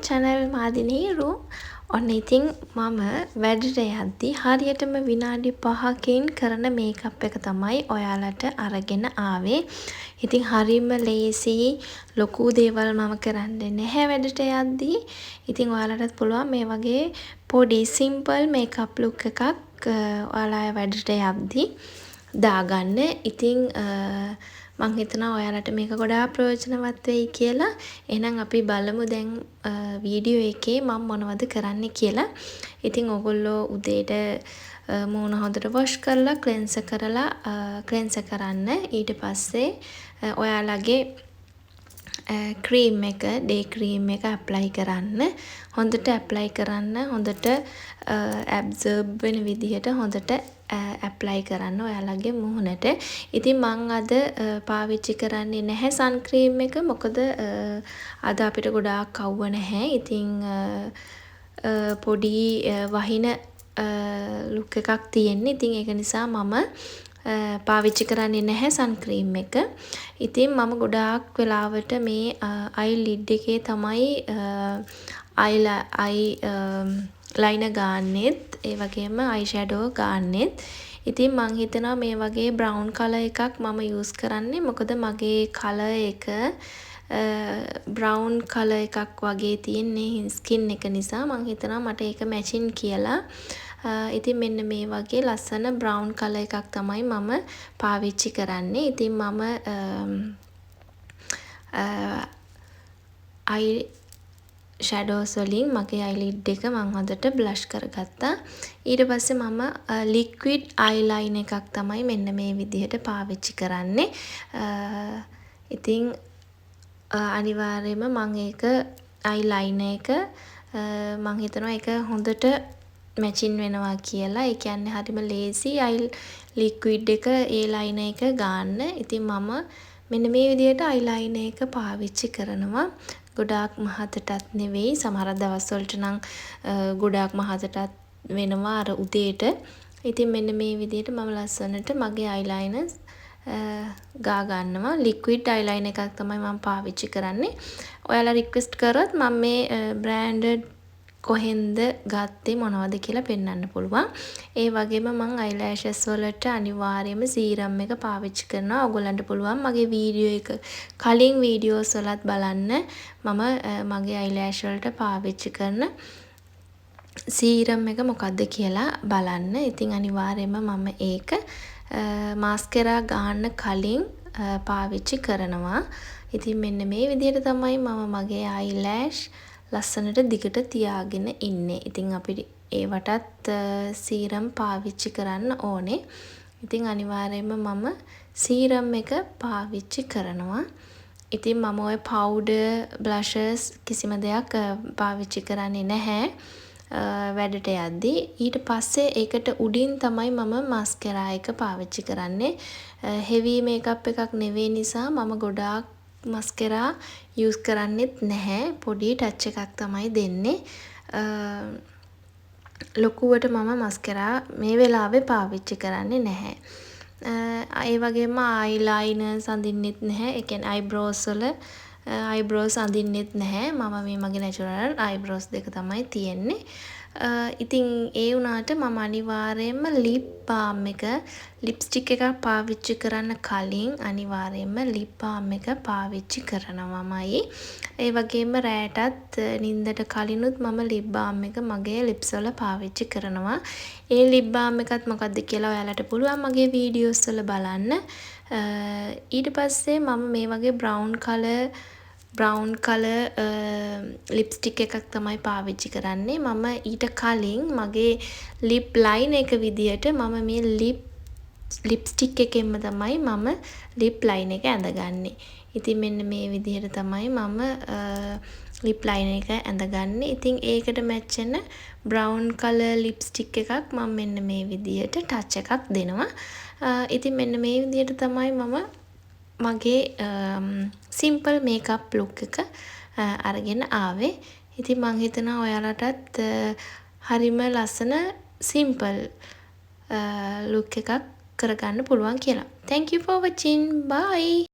channel මාදිනීරු. ඔන්න ඉතින් මම වැඩට යද්දී හරියටම විනාඩි 5කින් කරන මේකප් එක තමයි ඔයාලට අරගෙන ආවේ. ඉතින් හරිම ලේසි ලොකු දේවල් මම කරන්නේ නැහැ වැඩට යද්දී. ඉතින් ඔයාලටත් පුළුවන් මේ වගේ පොඩි simple makeup look එකක් ඔයාලා වැඩට යද්දී දාගන්න. ඉතින් මං හිතනවා ඔයාලට මේක ගොඩාක් ප්‍රයෝජනවත් වෙයි කියලා. එහෙනම් අපි බලමු දැන් වීඩියෝ එකේ මම මොනවද කරන්න කියලා. ඉතින් ඔයගොල්ලෝ උදේට මූණ හොඳට වොෂ් කරලා ක්ලෙන්සර් කරන්න. ඊට පස්සේ ඔයාලගේ ක්‍රීම් එක ඩේ ක්‍රීම් එක ඇප්ලයි කරන්න. හොඳට ඇප්ලයි කරන්න. හොඳට ඇබ්සර්බ් වෙන විදිහට හොඳට ඇප්ලයි කරන්න ඔයාලගේ මුහුණට. ඉතින් මං අද පාවිච්චි කරන්නේ නැහැ සන් ක්‍රීම් එක. මොකද අද අපිට ගොඩාක් කව්ව නැහැ. ඉතින් පොඩි වහින ලුක් එකක් තියෙන්නේ. ඉතින් ඒක නිසා මම පාවිච්චි කරන්නේ නැහැ සන් ක්‍රීම් එක. ඉතින් මම ගොඩාක් වෙලාවට මේ අයි ලිඩ් එකේ තමයි අයි ලයිනර් ගන්නෙත් ඒ වගේම අයි ෂැඩෝ ගන්නෙත්. ඉතින් මං හිතනවා මේ වගේ බ්‍රවුන් කලර් එකක් මම යූස් කරන්නේ. මොකද මගේ කලර් එක බ්‍රවුන් කලර් එකක් වගේ තියෙන්නේ ස්කින් එක නිසා මං හිතනවා මට ඒක මැචින් කියලා. ඉතින් මෙන්න මේ වගේ ලස්සන බ්‍රවුන් කලර් එකක් තමයි මම පාවිච්චි කරන්නේ. ඉතින් මම අයි ෂැඩෝස් වලින් මගේ අයිලිඩ් එක මම හොඳට බ්ලෂ් කරගත්තා. ඊට පස්සේ මම ලික්විඩ් අයිලයිනර් එකක් තමයි මෙන්න මේ විදිහට පාවිච්චි කරන්නේ. ඉතින් අනිවාර්යයෙන්ම මම ඒක අයිලයිනර් එක මම හිතනවා ඒක හොඳට මැචින් වෙනවා කියලා. ඒ කියන්නේ හරිම ලේසි අයි ලික්විඩ් එක ඒ ලයිනර් එක ගන්න. ඉතින් මම මෙන්න මේ විදිහට අයිලයිනර් එක පාවිච්චි කරනවා. ගොඩාක් මහතටත් නෙවෙයි. සමහර දවස්වලට නම් ගොඩාක් මහතටත් වෙනවා අර උදේට. ඉතින් මෙන්න මේ විදිහට මම ලස්සනට මගේ අයිලයිනර්ස් ගා ගන්නවා. ලික්විඩ් අයිලයිනර් එකක් තමයි මම පාවිච්චි කරන්නේ. ඔයාලා රික්වෙස්ට් කරොත් මම මේ බ්‍රෑන්ඩඩ් කොහෙන්ද ගත්තේ මොනවද කියලා පෙන්වන්න පුළුවන්. ඒ වගේම මම අයිලෑෂස් වලට අනිවාර්යයෙන්ම සීරම් එක පාවිච්චි කරනවා. ඔයගොල්ලන්ට පුළුවන් මගේ වීඩියෝ එක කලින් වීඩියෝස් වලත් බලන්න. මම මගේ අයිලෑෂ් වලට පාවිච්චි කරන සීරම් එක මොකක්ද කියලා බලන්න. ඉතින් අනිවාර්යයෙන්ම මම ඒක මාස්කරා ගන්න කලින් පාවිච්චි කරනවා. ඉතින් මෙන්න මේ විදිහට තමයි මම මගේ අයිලෑෂ් ලස්සනට දිගට තියාගෙන ඉන්නේ. ඉතින් අපිට ඒවටත් සීරම් පාවිච්චි කරන්න ඕනේ. ඉතින් අනිවාර්යයෙන්ම මම සීරම් එක පාවිච්චි කරනවා. ඉතින් මම ඔය පවුඩර් බ්ලෂර්ස් කිසිම දෙයක් පාවිච්චි කරන්නේ නැහැ වැඩට යද්දී. ඊට පස්සේ ඒකට උඩින් තමයි මම මාස්කරා එක පාවිච්චි කරන්නේ. හෙවි මේකප් එකක් නෙවෙයි නිසා මම ගොඩාක් මස්කරා යූස් කරන්නෙත් නැහැ. පොඩි ටච් එකක් තමයි දෙන්නේ. ලොකුවට මම මස්කරා මේ වෙලාවේ පාවිච්චි කරන්නේ නැහැ. ඒ වගේම අයිලයිනර්ස් අඳින්නෙත් නැහැ. ඒ කියන්නේ අයිබ්‍රෝස් වල අයිබ්‍රෝස් අඳින්නෙත් නැහැ. මම මේ මගේ නැචරල් අයිබ්‍රෝස් දෙක තමයි තියෙන්නේ. ඉතින් ඒ වුණාට මම අනිවාර්යයෙන්ම ලිප් බාම් එක ලිප්ස්ටික් එකක් පාවිච්චි කරන්න කලින් අනිවාර්යයෙන්ම ලිප් බාම් එක පාවිච්චි කරනවාමයි. ඒ වගේම රෑටත් නිින්දට කලිනුත් මම ලිප් බාම් එක මගේ ලිප්ස් වල පාවිච්චි කරනවා. ඒ ලිප් බාම් එකත් මොකක්ද කියලා ඔයාලට පුළුවන් මගේ වීඩියෝස් වල බලන්න. ඊට පස්සේ මම මේ වගේ බ්‍රවුන් කලර් ලිප්ස්ටික් එකක් තමයි පාවිච්චි කරන්නේ. මම ඊට කලින් මගේ ලිප් ලයින් එක විදියට මම මේ ලිප්ස්ටික් එකෙන්ම තමයි මම ලිප් ලයින් එක ඇඳගන්නේ. ඉතින් මෙන්න මේ විදිහට තමයි මම ලිප් ලයින් එක ඇඳගන්නේ. ඉතින් ඒකට මැච් වෙන බ්‍රවුන් කලර් ලිප්ස්ටික් එකක් මම මෙන්න මේ විදිහට ටච් එකක් දෙනවා. ඉතින් මෙන්න මේ විදිහට තමයි මම මගේ සිම්පල් මේකප් ලුක් එක අරගෙන ආවේ. ඉතින් මං හිතනවා ඔයාලටත් හරිම ලස්සන සිම්පල් ලුක් එකක් කරගන්න පුළුවන් කියලා. Thank you for watching. Bye.